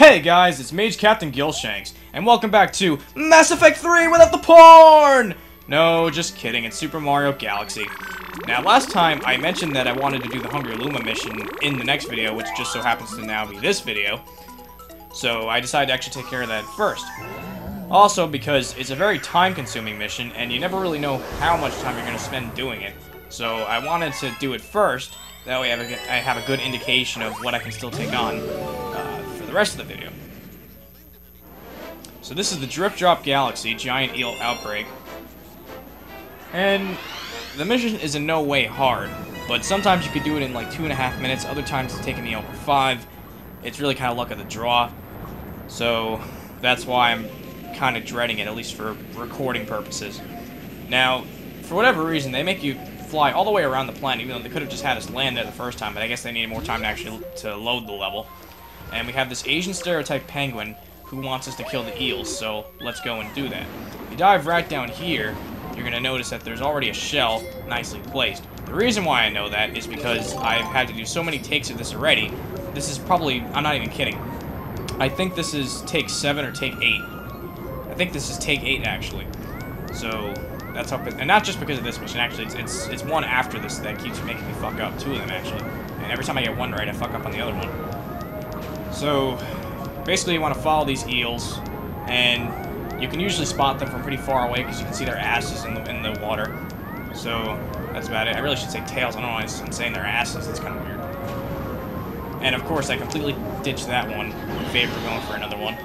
Hey guys, it's Mage Captain Gilshanks, and welcome back to Mass Effect 3 without the porn! No, just kidding, it's Super Mario Galaxy. Now, last time I mentioned that I wanted to do the Hungry Luma mission in the next video, which just so happens to now be this video. So I decided to actually take care of that first. Also, because it's a very time-consuming mission, and you never really know how much time you're going to spend doing it. So I wanted to do it first, that way I have a good indication of what I can still take on for the rest of the video. So this is the Drip Drop Galaxy Giant Eel Outbreak. And the mission is in no way hard, but sometimes you could do it in like 2.5 minutes, other times it's taking me over 5. It's really kind of luck of the draw. So that's why I'm kind of dreading it, at least for recording purposes. Now, for whatever reason, they make you fly all the way around the planet, even though they could have just had us land there the first time, but I guess they needed more time to actually load the level. And we have this Asian stereotype penguin who wants us to kill the eels, so let's go and do that. If you dive right down here, you're going to notice that there's already a shell nicely placed. The reason why I know that is because I've had to do so many takes of this already. This is probably, I'm not even kidding, I think this is take 7 or take 8. I think this is take 8 actually. So that's how, and not just because of this mission, actually, it's one after this that keeps making me fuck up, 2 of them actually. And every time I get one right, I fuck up on the other one. So basically you want to follow these eels, and you can usually spot them from pretty far away because you can see their asses in the water. So that's about it. I really should say tails. I don't know why I'm saying their asses. That's kind of weird. And of course I completely ditched that one in favor of going for another one.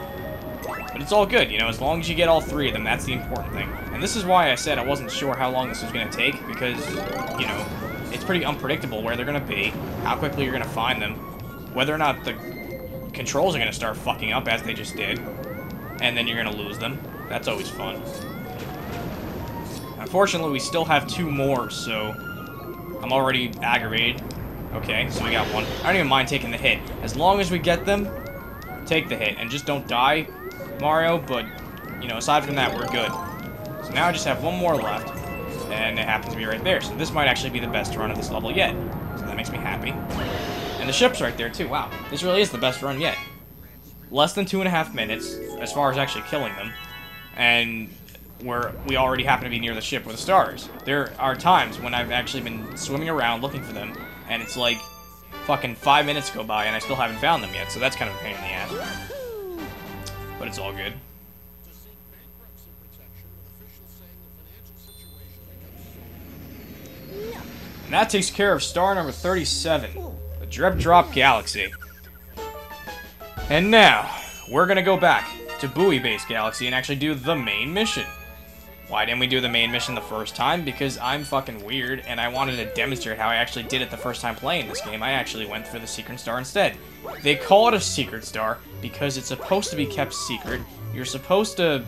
But it's all good, you know, as long as you get all 3 of them, that's the important thing. And this is why I said I wasn't sure how long this was going to take, because, you know, it's pretty unpredictable where they're going to be, how quickly you're going to find them, whether or not the controls are going to start fucking up, as they just did, and then you're going to lose them. That's always fun. Unfortunately, we still have 2 more, so I'm already aggravated. Okay, so we got 1. I don't even mind taking the hit. As long as we get them, take the hit, and just don't die, Mario, but, you know, aside from that, we're good. So now I just have 1 more left, and it happens to be right there. So this might actually be the best run of this level yet. So that makes me happy. And the ship's right there, too. Wow, this really is the best run yet. Less than 2.5 minutes, as far as actually killing them, and we already happen to be near the ship with the stars. There are times when I've actually been swimming around looking for them, and it's like fucking 5 minutes go by and I still haven't found them yet, so that's kind of a pain in the ass. But it's all good. And that takes care of star number 37, the Drip Drop Galaxy. And now, we're gonna go back to Buoy Base Galaxy and actually do the main mission. Why didn't we do the main mission the first time? Because I'm fucking weird, and I wanted to demonstrate how I actually did it the first time playing this game. I actually went for the secret star instead. They call it a secret star because it's supposed to be kept secret. You're supposed to,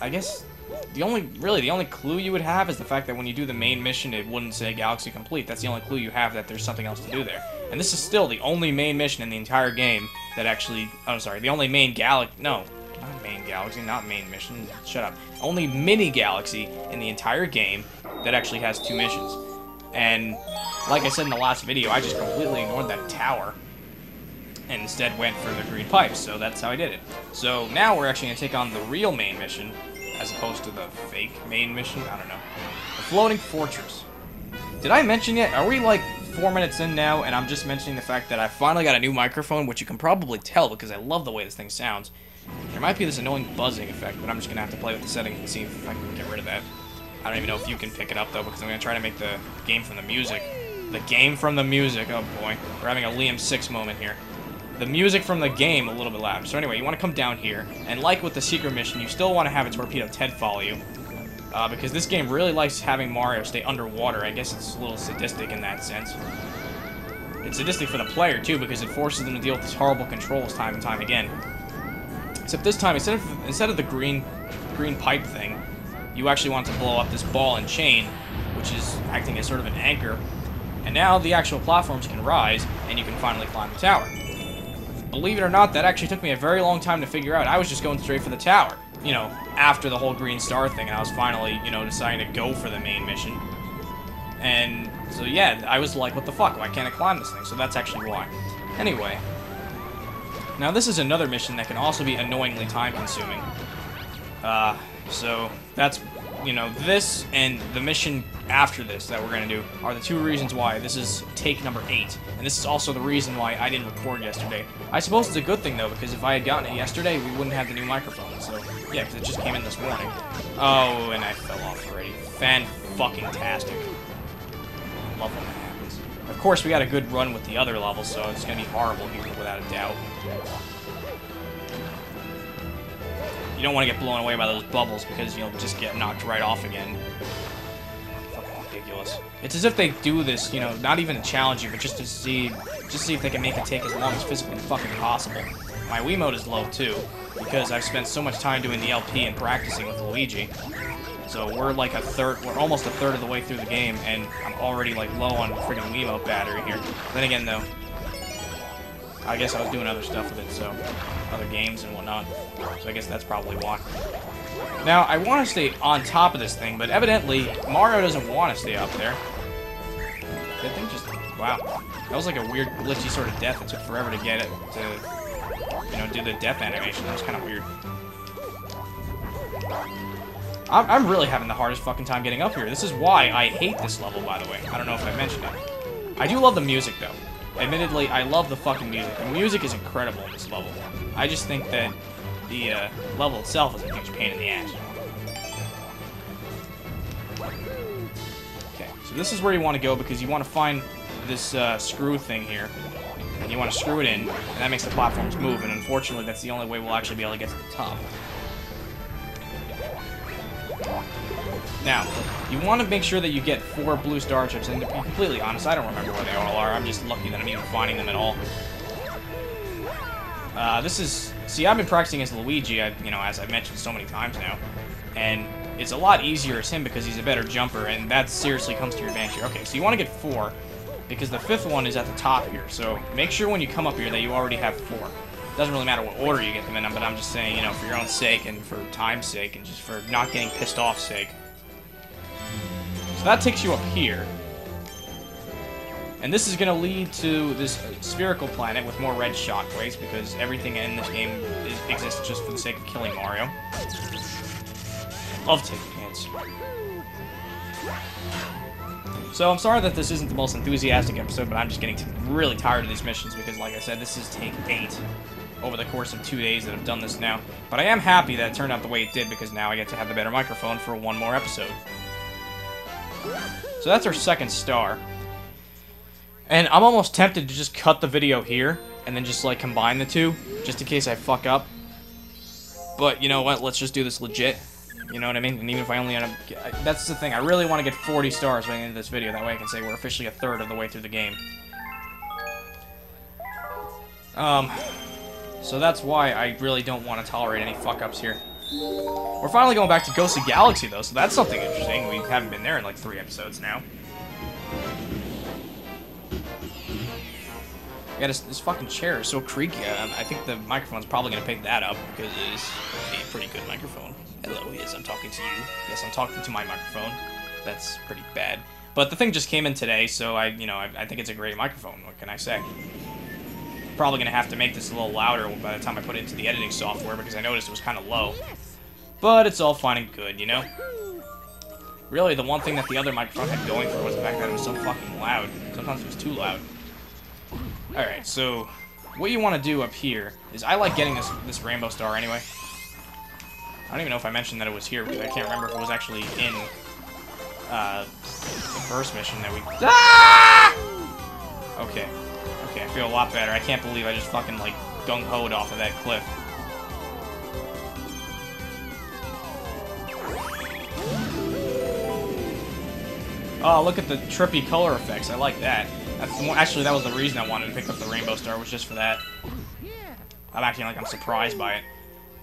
I guess, the only clue you would have is the fact that when you do the main mission, it wouldn't say Galaxy Complete. That's the only clue you have that there's something else to do there. And this is still the only main mission in the entire game that actually, I'm sorry, the only main galaxy, no, not main galaxy, not main mission, shut up. Only mini galaxy in the entire game that actually has 2 missions. And like I said in the last video, I just completely ignored that tower and instead went for the green pipes, so that's how I did it. So now we're actually going to take on the real main mission as opposed to the fake main mission, I don't know. The Floating Fortress. Did I mention yet, are we like 4 minutes in now, and I'm just mentioning the fact that I finally got a new microphone, which you can probably tell because I love the way this thing sounds. There might be this annoying buzzing effect, but I'm just going to have to play with the settings and see if I can get rid of that. I don't even know if you can pick it up, though, because I'm going to try to make the game from the music. The game from the music, oh boy. We're having a Liam 6 moment here. The music from the game a little bit louder. So anyway, you want to come down here, and like with the secret mission, you still want to have a Torpedo Ted follow you. Because this game really likes having Mario stay underwater. I guess it's a little sadistic in that sense. It's sadistic for the player, too, because it forces them to deal with these horrible controls time and time again. Except this time, instead of the green pipe thing, you actually want to blow up this ball and chain, which is acting as sort of an anchor. And now the actual platforms can rise, and you can finally climb the tower. Believe it or not, that actually took me a very long time to figure out. I was just going straight for the tower, you know, after the whole green star thing, and I was finally, you know, deciding to go for the main mission. And so, yeah, I was like, what the fuck? Why can't I climb this thing? So that's actually why. Anyway, Now, this is another mission that can also be annoyingly time-consuming. So, that's, you know, this and the mission after this that we're going to do are the two reasons why this is take number 8. And this is also the reason why I didn't record yesterday. I suppose it's a good thing, though, because if I had gotten it yesterday, we wouldn't have the new microphone. So, yeah, because it just came in this morning. Oh, and I fell off already. Fan-fucking-tastic. Love when that happens. Of course, we got a good run with the other levels, so it's going to be horrible here, without a doubt. You don't want to get blown away by those bubbles because you'll just get knocked right off again. Fucking ridiculous. It's as if they do this, you know, not even to challenge you, but just to see if they can make it take as long as physically fucking possible. My Wiimote is low too, because I've spent so much time doing the LP and practicing with Luigi. So we're like we're almost a third of the way through the game, and I'm already like low on freaking Wiimote battery here. Then again though, I guess I was doing other stuff with it, so other games and whatnot. So I guess that's probably why. Now, I want to stay on top of this thing, but evidently, Mario doesn't want to stay up there. That thing just... Wow. That was like a weird, glitchy sort of death. It took forever to get it to, you know, do the death animation. That was kind of weird. I'm really having the hardest fucking time getting up here. This is why I hate this level, by the way. I don't know if I mentioned it. I do love the music, though. Admittedly, I love the fucking music. The music is incredible in this level. I just think that the level itself is a huge pain in the ass. Okay, so this is where you want to go because you want to find this screw thing here. And you want to screw it in, and that makes the platforms move, and unfortunately that's the only way we'll actually be able to get to the top. Now, you want to make sure that you get 4 blue star chips, and to be completely honest, I don't remember where they all are. I'm just lucky that I'm even finding them at all. See, I've been practicing as Luigi, you know, as I've mentioned so many times now, and it's a lot easier as him because he's a better jumper, and that seriously comes to your advantage here. Okay, so you want to get 4, because the 5th one is at the top here, so make sure when you come up here that you already have 4. Doesn't really matter what order you get them in, but I'm just saying, you know, for your own sake, and for time's sake, and just for not getting pissed off sake. So that takes you up here. And this is going to lead to this spherical planet with more red shockwaves, because everything in this game exists just for the sake of killing Mario. I love taking hits. So I'm sorry that this isn't the most enthusiastic episode, but I'm just getting really tired of these missions, because like I said, this is take 8 over the course of 2 days that I've done this now. But I am happy that it turned out the way it did, because now I get to have the better microphone for one more episode. So that's our 2nd star. And I'm almost tempted to just cut the video here, and then just, like, combine the two, just in case I fuck up. But, you know what, let's just do this legit. You know what I mean? And even if I only end up... That's the thing, I really want to get 40 stars by the end of this video, that way I can say we're officially a third of the way through the game. So that's why I really don't want to tolerate any fuck-ups here. We're finally going back to Ghostly Galaxy, though, so that's something interesting. We haven't been there in, like, 3 episodes now. Yeah, this fucking chair is so creaky. I think the microphone's probably going to pick that up, because it is a pretty good microphone. Hello, yes, I'm talking to you. Yes, I'm talking to my microphone. That's pretty bad. But the thing just came in today, so I think it's a great microphone. What can I say? Probably going to have to make this a little louder by the time I put it into the editing software, because I noticed it was kind of low. But it's all fine and good, you know? Really, the one thing that the other microphone had going for was the fact that it was so fucking loud. Sometimes it was too loud. Alright, so what you want to do up here is I like getting this rainbow star anyway. I don't even know if I mentioned that it was here, because I can't remember if it was actually in the first mission that we... Ah! Okay. Okay, I feel a lot better. I can't believe I just fucking, like, gung-hoed off of that cliff. Oh, look at the trippy color effects. I like that. Actually, that was the reason I wanted to pick up the rainbow star, was just for that. I'm acting like I'm surprised by it.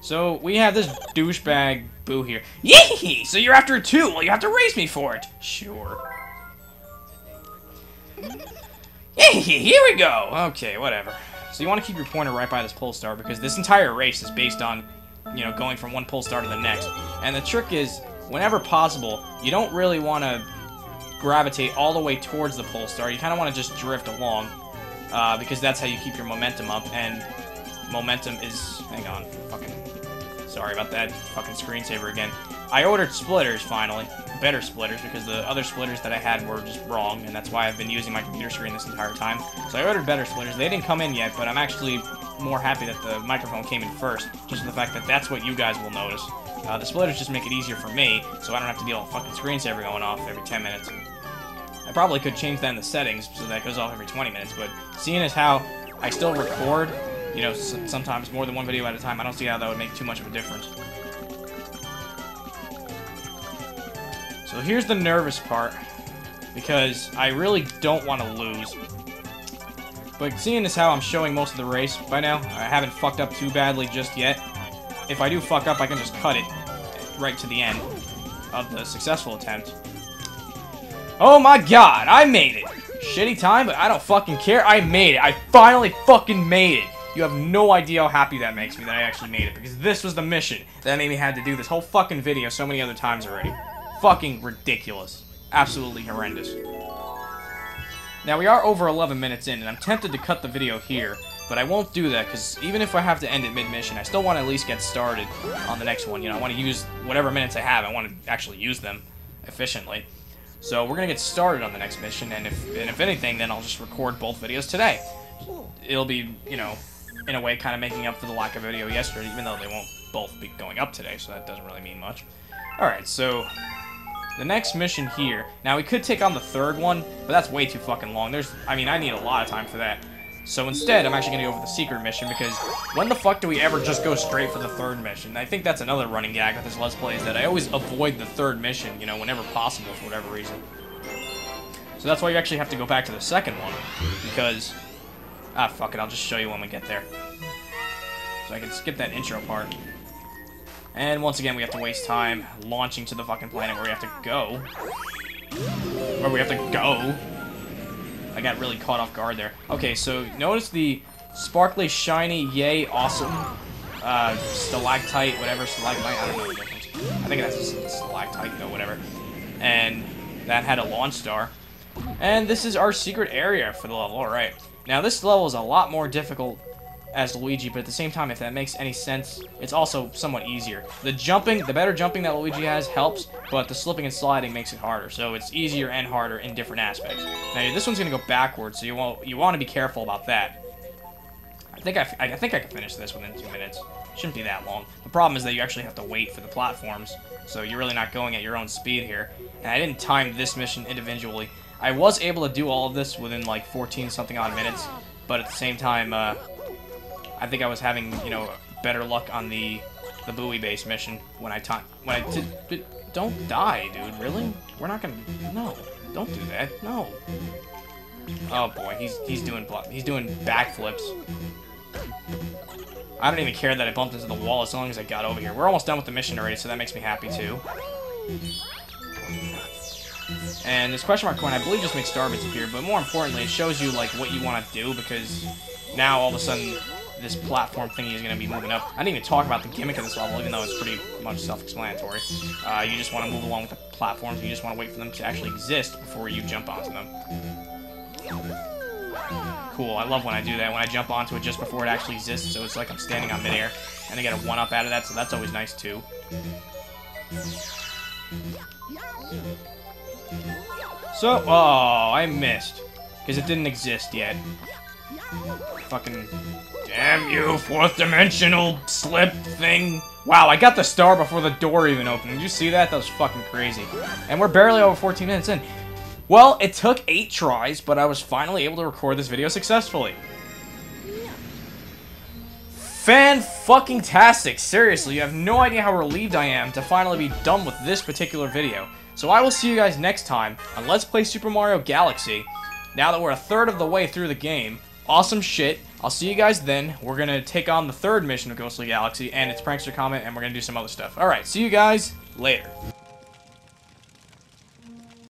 So, we have this douchebag Boo here. Yee! So you're after it too? Well, you have to race me for it. Sure. Yee! Here we go! Okay, whatever. So you want to keep your pointer right by this pole star, because this entire race is based on, you know, going from one pole star to the next. And the trick is, whenever possible, you don't really want to gravitate all the way towards the pole star. You kind of want to just drift along, because that's how you keep your momentum up. And momentum is... Hang on. Fucking... Sorry about that. Fucking screensaver again. I ordered splitters, finally. Better splitters, because the other splitters that I had were just wrong, and that's why I've been using my computer screen this entire time. So I ordered better splitters. They didn't come in yet, but I'm actually more happy that the microphone came in first, just for the fact that that's what you guys will notice. The splitters just make it easier for me, so I don't have to deal with fucking screensaver going off every 10 minutes. I probably could change that in the settings, so that goes off every 20 minutes, but seeing as how I still record, you know, sometimes more than one video at a time, I don't see how that would make too much of a difference. So here's the nervous part, because I really don't want to lose. But seeing as how I'm showing most of the race by now, I haven't fucked up too badly just yet. If I do fuck up, I can just cut it right to the end of the successful attempt. Oh my god, I made it! Shitty time, but I don't fucking care. I made it. I finally fucking made it. You have no idea how happy that makes me that I actually made it, because this was the mission that made me have to do this whole fucking video so many other times already. Fucking ridiculous. Absolutely horrendous. Now, we are over 11 minutes in, and I'm tempted to cut the video here, but I won't do that, because even if I have to end it mid-mission, I still want to at least get started on the next one. You know, I want to use whatever minutes I have. I want to actually use them efficiently. So we're going to get started on the next mission, and if anything, then I'll just record both videos today. It'll be, you know, in a way kind of making up for the lack of video yesterday, even though they won't both be going up today, so that doesn't really mean much. Alright, so the next mission here. Now, we could take on the third one, but that's way too fucking long. I mean, I need a lot of time for that. So instead, I'm actually going to go for the secret mission, because when the fuck do we ever just go straight for the third mission? I think that's another running gag with this Let's Play, is that I always avoid the third mission, you know, whenever possible, for whatever reason. So that's why you actually have to go back to the second one, because... Ah, fuck it, I'll just show you when we get there. So I can skip that intro part. And once again, we have to waste time launching to the fucking planet where we have to go. I got really caught off guard there. Okay, so notice the sparkly, shiny, yay, awesome, stalactite, whatever, stalagmite, I don't know the difference. I think that's a stalactite, you know, whatever. And that had a launch star. And this is our secret area for the level, alright. Now, this level is a lot more difficult as Luigi, but at the same time, if that makes any sense, it's also somewhat easier. The better jumping that Luigi has helps, but the slipping and sliding makes it harder, so it's easier and harder in different aspects. Now, this one's gonna go backwards, so you want to be careful about that. I think I can finish this within 2 minutes. Shouldn't be that long. The problem is that you actually have to wait for the platforms, so you're really not going at your own speed here. And I didn't time this mission individually. I was able to do all of this within like 14 something odd minutes, but at the same time, I think I was having, you know, better luck on the Buoy base mission when I did. Don't die, dude. Really? We're not gonna. No, don't do that. No. Oh boy, he's doing backflips. I don't even care that I bumped into the wall as long as I got over here. We're almost done with the mission already, so that makes me happy too. And this question mark coin, I believe, just makes star bits appear, but more importantly, it shows you like what you want to do, because now all of a sudden this platform thingy is going to be moving up. I didn't even talk about the gimmick of this level, even though it's pretty much self-explanatory. You just want to move along with the platforms, you just want to wait for them to actually exist before you jump onto them. Cool, I love when I do that, when I jump onto it just before it actually exists, so it's like I'm standing on midair, and I get a 1-up out of that, so that's always nice too. So, oh, I missed, because it didn't exist yet. Fucking, damn you, fourth dimensional slip thing. Wow, I got the star before the door even opened. Did you see that? That was fucking crazy. And we're barely over 14 minutes in. Well, it took 8 tries, but I was finally able to record this video successfully. Fan-fucking-tastic. Seriously, you have no idea how relieved I am to finally be done with this particular video. So I will see you guys next time on Let's Play Super Mario Galaxy. Now that we're a third of the way through the game, awesome shit. I'll see you guys then. We're going to take on the third mission of Ghostly Galaxy, and it's Prankster Comment, and we're going to do some other stuff. Alright, see you guys later.